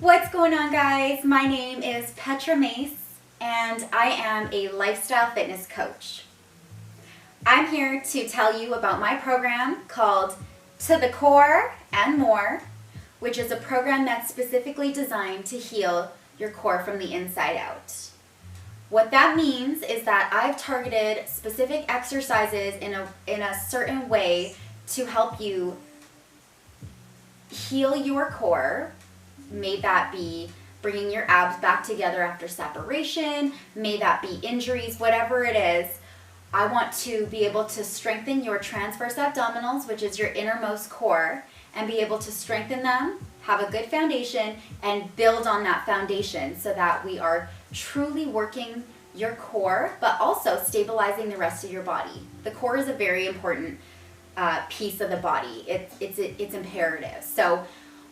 What's going on, guys? My name is Petra Mace and I am a lifestyle fitness coach. I'm here to tell you about my program called To the Core and More, which is a program that's specifically designed to heal your core from the inside out. What that means is that I've targeted specific exercises in a certain way to help you heal your core. May that be bringing your abs back together after separation, may that be injuries, whatever it is. I want to be able to strengthen your transverse abdominals, which is your innermost core, and be able to strengthen them, have a good foundation, and build on that foundation so that we are truly working your core, but also stabilizing the rest of your body. The core is a very important piece of the body. It's imperative. So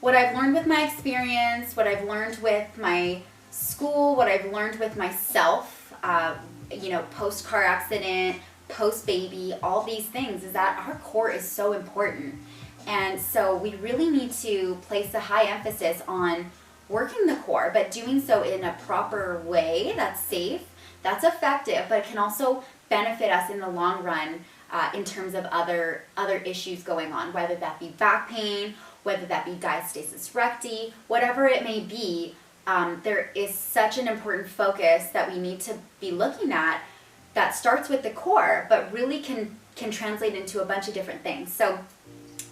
what I've learned with my experience, what I've learned with my school, what I've learned with myself, post-car accident, post-baby, all these things, is that our core is so important. And so we really need to place a high emphasis on working the core, but doing so in a proper way that's safe, that's effective, but can also benefit us in the long run in terms of other issues going on, whether that be back pain, whether that be Diastasis Recti, whatever it may be. There is such an important focus that we need to be looking at that starts with the core, but really can translate into a bunch of different things. So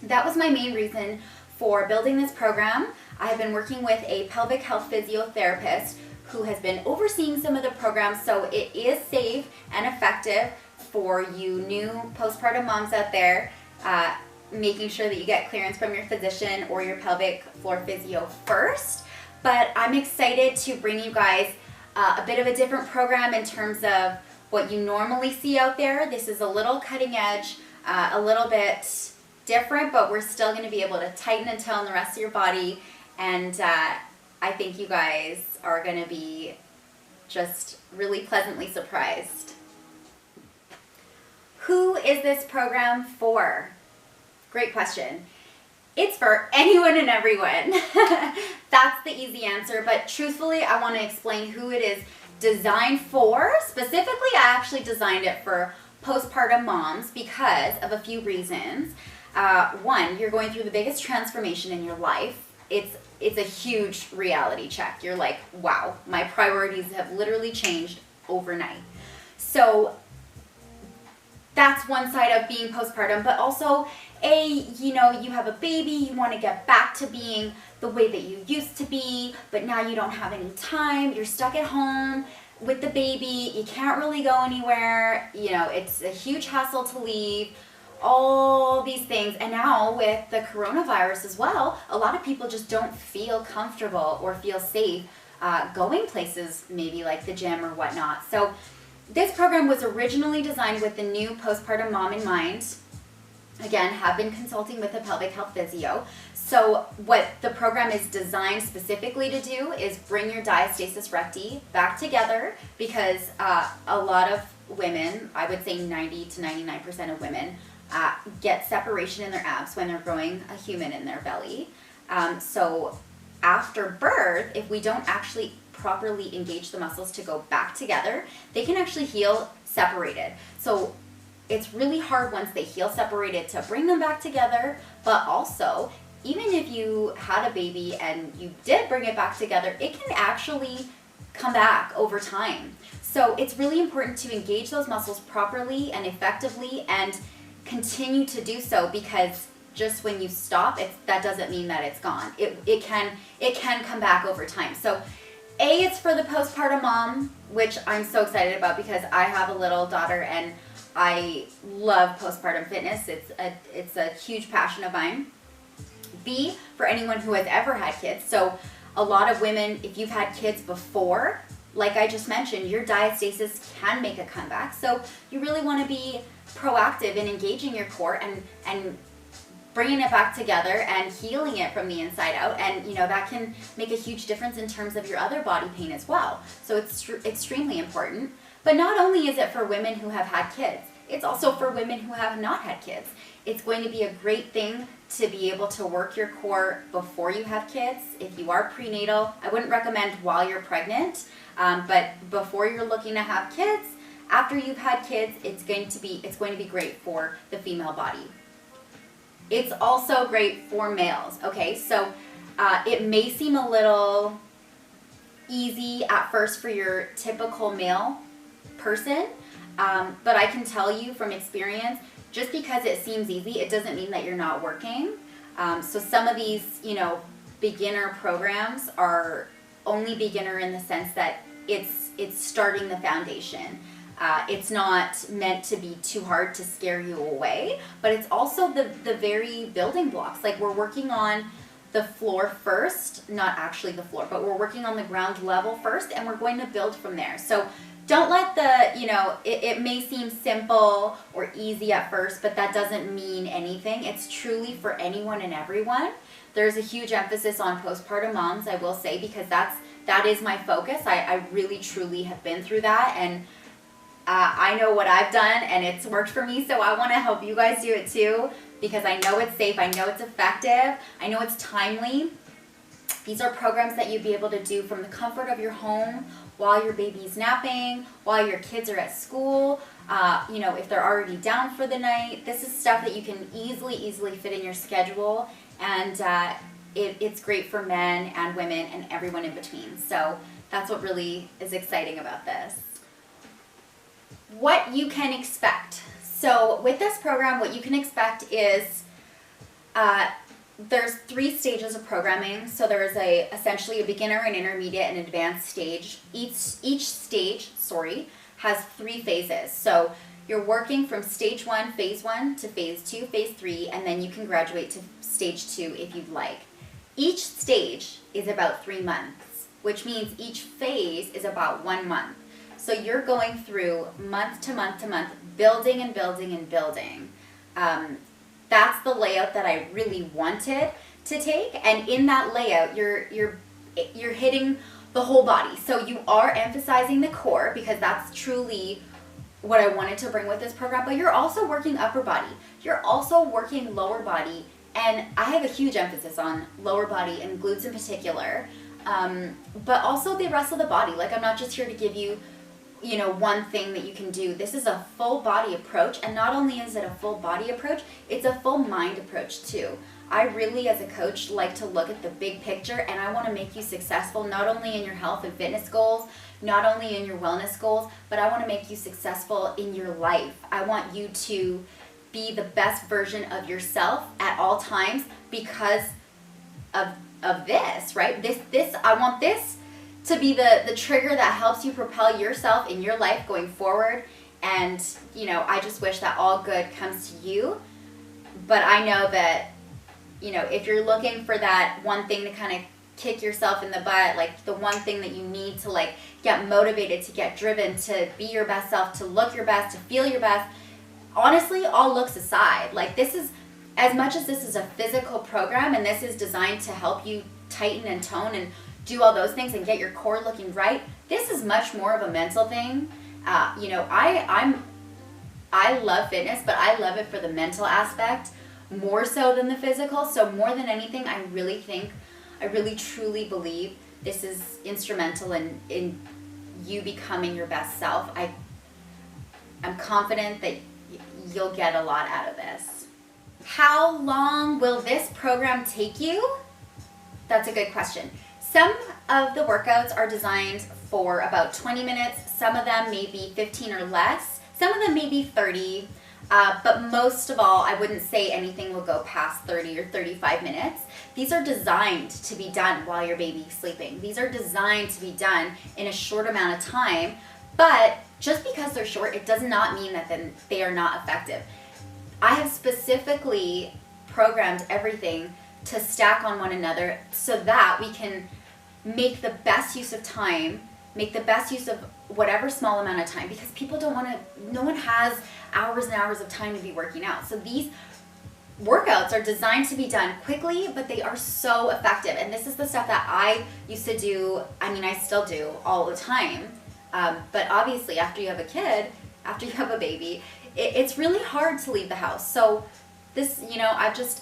that was my main reason for building this program. I have been working with a pelvic health physiotherapist who has been overseeing some of the programs, so it is safe and effective for you new postpartum moms out there, making sure that you get clearance from your physician or your pelvic floor physio first. But I'm excited to bring you guys a bit of a different program in terms of what you normally see out there. This is a little cutting edge, a little bit different, but we're still going to be able to tighten and tone the rest of your body. And I think you guys are going to be just really pleasantly surprised. Who is this program for? Great question. It's for anyone and everyone. That's the easy answer, but truthfully, I want to explain who it is designed for. Specifically, I actually designed it for postpartum moms because of a few reasons. One, you're going through the biggest transformation in your life. It's a huge reality check. You're like, wow, my priorities have literally changed overnight. So that's one side of being postpartum, but also you have a baby, you want to get back to being the way that you used to be, but now you don't have any time, you're stuck at home with the baby, you can't really go anywhere, it's a huge hassle to leave, all these things. And now with the coronavirus as well, a lot of people just don't feel comfortable or feel safe going places, maybe like the gym or whatnot. So this program was originally designed with the new postpartum mom in mind. Again, have been consulting with a pelvic health physio. So what the program is designed specifically to do is bring your diastasis recti back together, because a lot of women, I would say 90 to 99% of women, get separation in their abs when they're growing a human in their belly. So after birth, if we don't actually properly engage the muscles to go back together, they can actually heal separated. So it's really hard once they heal separated to bring them back together, but also even if you had a baby and you did bring it back together, it can actually come back over time. So it's really important to engage those muscles properly and effectively and continue to do so, because just when you stop, that doesn't mean that it's gone. It can come back over time. So it's for the postpartum mom, which I'm so excited about because I have a little daughter and I love postpartum fitness. It's a huge passion of mine. B, for anyone who has ever had kids. So a lot of women, if you've had kids before, like I just mentioned, your diastasis can make a comeback. So you really want to be proactive in engaging your core and bringing it back together and healing it from the inside out. And that can make a huge difference in terms of your other body pain as well. So it's extremely important. But not only is it for women who have had kids, it's also for women who have not had kids. It's going to be a great thing to be able to work your core before you have kids. If you are prenatal, I wouldn't recommend while you're pregnant, but before you're looking to have kids, after you've had kids, it's going to be great for the female body. It's also great for males, okay? So it may seem a little easy at first for your typical male person, but I can tell you from experience, just because it seems easy, it doesn't mean that you're not working. So some of these, beginner programs are only beginner in the sense that it's starting the foundation. It's not meant to be too hard to scare you away, but it's also the very building blocks. Like, we're working on the floor first, not actually the floor, but we're working on the ground level first, and we're going to build from there. So don't let it may seem simple or easy at first, but that doesn't mean anything. It's truly for anyone and everyone. There's a huge emphasis on postpartum moms, I will say, because that is my focus. I really, truly have been through that, and I know what I've done, and it's worked for me, so I want to help you guys do it too, because I know it's safe, I know it's effective, I know it's timely. These are programs that you'd be able to do from the comfort of your home, while your baby's napping, while your kids are at school, if they're already down for the night. This is stuff that you can easily fit in your schedule, and it's great for men and women and everyone in between. So that's what really is exciting about this. What you can expect. So with this program, what you can expect is there's 3 stages of programming. So there is essentially a beginner, an intermediate, and an advanced stage. Each stage, has 3 phases. So you're working from stage 1, phase 1, to phase 2, phase 3, and then you can graduate to stage 2 if you'd like. Each stage is about 3 months, which means each phase is about 1 month. So you're going through month to month to month, building and building and building. That's the layout that I really wanted to take, and in that layout, you're hitting the whole body. So you are emphasizing the core, because that's truly what I wanted to bring with this program, but you're also working upper body. You're also working lower body, and I have a huge emphasis on lower body and glutes in particular, but also the rest of the body. Like, I'm not just here to give you one thing that you can do. This is a full body approach, and not only is it a full body approach, it's a full mind approach too. I really, as a coach, like to look at the big picture, and I want to make you successful not only in your health and fitness goals, not only in your wellness goals, but I want to make you successful in your life. I want you to be the best version of yourself at all times because of this, right? I want this to be the trigger that helps you propel yourself in your life going forward. And, I just wish that all good comes to you. But I know that, if you're looking for that one thing to kind of kick yourself in the butt, like the one thing that you need to get motivated, to get driven, to be your best self, to look your best, to feel your best, honestly, all looks aside, this is, as much as this is a physical program and this is designed to help you tighten and tone and do all those things and get your core looking right, this is much more of a mental thing. I love fitness, but I love it for the mental aspect more so than the physical. So more than anything, I really truly believe this is instrumental in you becoming your best self. I'm confident that you'll get a lot out of this. How long will this program take you? That's a good question. Some of the workouts are designed for about 20 minutes. Some of them may be 15 or less. Some of them may be 30. But most of all, I wouldn't say anything will go past 30 or 35 minutes. These are designed to be done while your baby's sleeping. These are designed to be done in a short amount of time. But just because they're short, it does not mean that then they are not effective. I have specifically programmed everything to stack on one another so that we can make the best use of time, make the best use of whatever small amount of time, because people don't want to, no one has hours and hours of time to be working out. So these workouts are designed to be done quickly, but they are so effective. And this is the stuff that I used to do, I still do all the time. But obviously after you have a kid, after you have a baby, it's really hard to leave the house. So this, I've just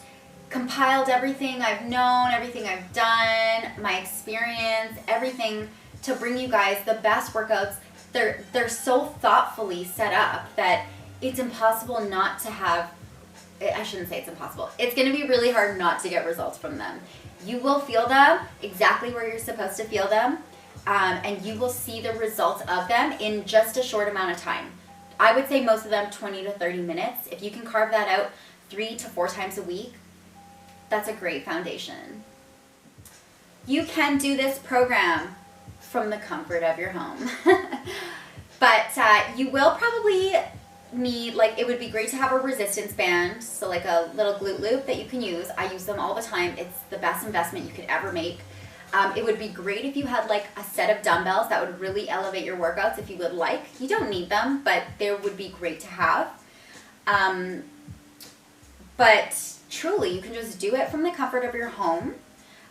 compiled everything I've known, everything I've done, my experience, everything to bring you guys the best workouts. They're so thoughtfully set up that it's impossible not to have, I shouldn't say it's impossible. It's going to be really hard not to get results from them. You will feel them exactly where you're supposed to feel them, and you will see the results of them in just a short amount of time. I would say most of them 20 to 30 minutes. If you can carve that out 3 to 4 times a week, that's a great foundation. You can do this program from the comfort of your home. But you will probably need, like, it would be great to have a resistance band, so like a little glute loop that you can use. I use them all the time. It's the best investment you could ever make. It would be great if you had like a set of dumbbells that would really elevate your workouts if you would like. You don't need them, but they would be great to have. But truly, you can just do it from the comfort of your home.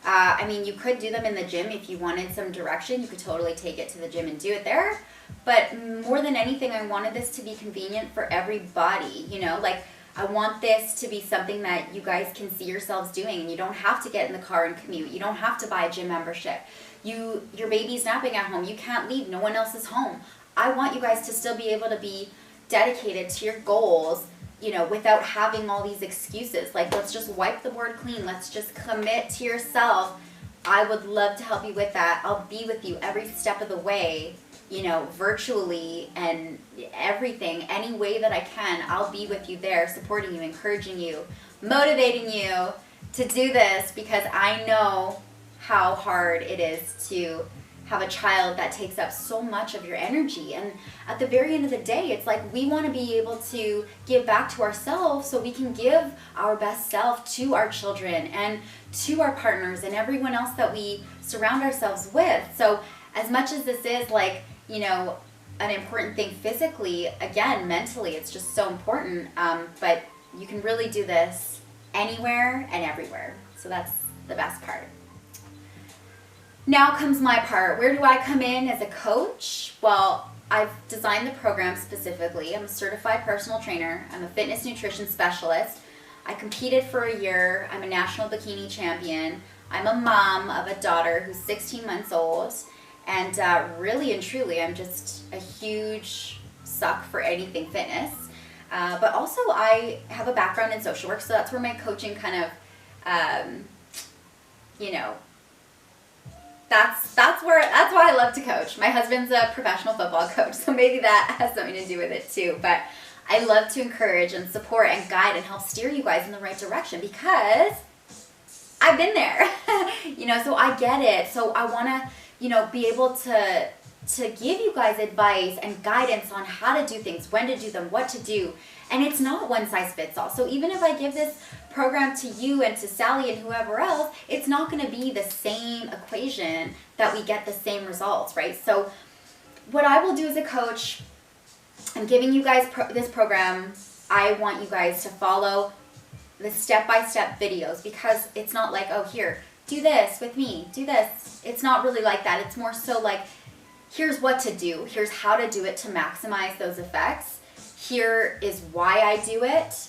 I mean, you could do them in the gym if you wanted some direction. You could totally take it to the gym and do it there. But more than anything, I wanted this to be convenient for everybody. You know, like, I want this to be something that you guys can see yourselves doing, and you don't have to get in the car and commute. You don't have to buy a gym membership. Your baby's napping at home. You can't leave. No one else is home. I want you guys to still be able to be dedicated to your goals, you know, without having all these excuses. Like, let's just wipe the board clean. Let's just commit to yourself. I would love to help you with that. I'll be with you every step of the way, you know, virtually and everything, any way that I can. I'll be with you there, supporting you, encouraging you, motivating you to do this, because I know how hard it is to have a child that takes up so much of your energy. And at the very end of the day, it's like we want to be able to give back to ourselves so we can give our best self to our children and to our partners and everyone else that we surround ourselves with. So as much as this is like, you know, an important thing physically, again, mentally, it's just so important. But you can really do this anywhere and everywhere. So that's the best part. Now comes my part. Where do I come in as a coach? Well, I've designed the program specifically. I'm a certified personal trainer. I'm a fitness nutrition specialist. I competed for a year. I'm a National Bikini Champion. I'm a mom of a daughter who's 16 months old. And really and truly, I'm just a huge suck for anything fitness. But also, I have a background in social work, so that's where my coaching kind of, you know, that's why I love to coach. My husband's a professional football coach, so maybe that has something to do with it too. But I love to encourage and support and guide and help steer you guys in the right direction, because I've been there, you know, so I get it. So I want to, you know, be able to give you guys advice and guidance on how to do things, when to do them, what to do. And it's not one size fits all. So even if I give this program to you and to Sally and whoever else, it's not going to be the same equation that we get the same results, right? So what I will do as a coach, I'm giving you guys this program. I want you guys to follow the step-by-step videos, because it's not like, oh, here, do this with me, do this. It's not really like that. It's more so like, here's what to do. Here's how to do it to maximize those effects. Here is why I do it.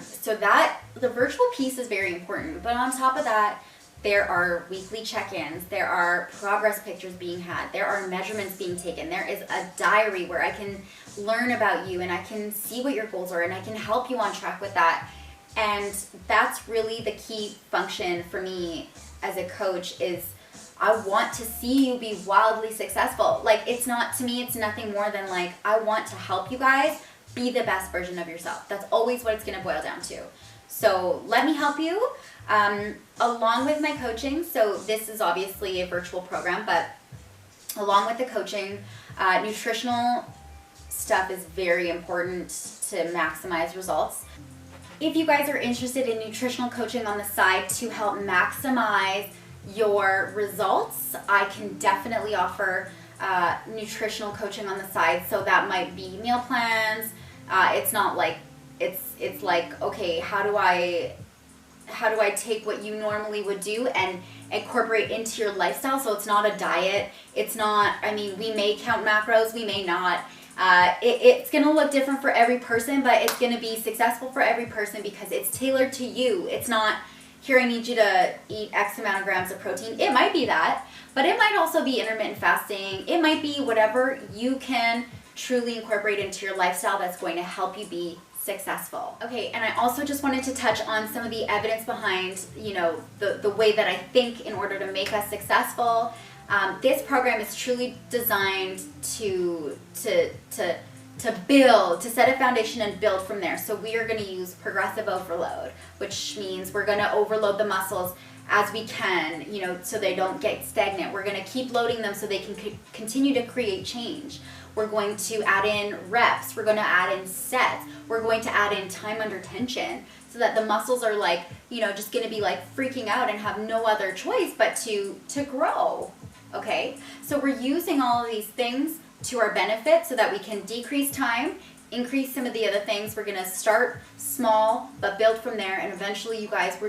So that the virtual piece is very important. But on top of that, there are weekly check-ins. There are progress pictures being had. There are measurements being taken. There is a diary where I can learn about you and I can see what your goals are and I can help you on track with that. And that's really the key function for me as a coach, is I want to see you be wildly successful. Like, it's not, to me, it's nothing more than like, I want to help you guys be the best version of yourself. That's always what it's going to boil down to. So let me help you along with my coaching. So this is obviously a virtual program, but along with the coaching, nutritional stuff is very important to maximize results. If you guys are interested in nutritional coaching on the side to help maximize your results, I can definitely offer nutritional coaching on the side. So that might be meal plans. It's not like, it's like, okay, how do I take what you normally would do and incorporate into your lifestyle? So it's not a diet. It's not, I mean, we may count macros, we may not. It's gonna look different for every person, but it's gonna be successful for every person because it's tailored to you. It's not, here I need you to eat X amount of grams of protein. It might be that, but it might also be intermittent fasting. It might be whatever you can truly incorporate into your lifestyle that's going to help you be successful. Okay, and I also just wanted to touch on some of the evidence behind, you know, the way that I think in order to make us successful. This program is truly designed to build, to set a foundation and build from there. So we are going to use progressive overload, which means we're going to overload the muscles as we can, you know, so they don't get stagnant. We're going to keep loading them so they can continue to create change. We're going to add in reps. We're going to add in sets. We're going to add in time under tension so that the muscles are like, you know, just going to be like freaking out and have no other choice but to grow. Okay, so we're using all of these things to our benefit so that we can decrease time, increase some of the other things. We're gonna start small, but build from there, and eventually you guys, you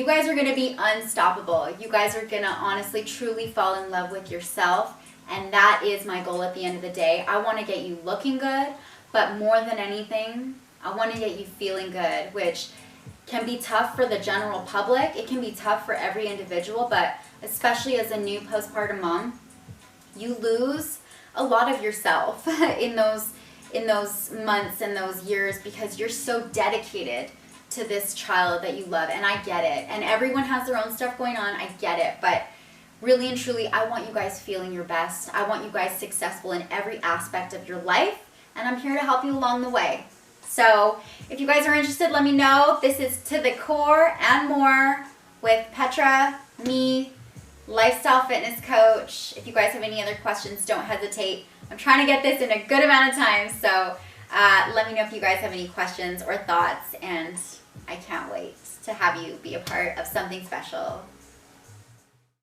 guys are gonna be unstoppable. You guys are gonna honestly, truly fall in love with yourself, and that is my goal at the end of the day. I wanna get you looking good, but more than anything, I wanna get you feeling good, which can be tough for the general public. It can be tough for every individual, but especially as a new postpartum mom, you lose a lot of yourself in those months and those years because you're so dedicated to this child that you love. And I get it. And everyone has their own stuff going on. I get it. But really and truly, I want you guys feeling your best. I want you guys successful in every aspect of your life. And I'm here to help you along the way. So if you guys are interested, let me know. This is To the Core and More with Petra, me, lifestyle fitness coach. If you guys have any other questions, don't hesitate. I'm trying to get this in a good amount of time. So let me know if you guys have any questions or thoughts. And I can't wait to have you be a part of something special.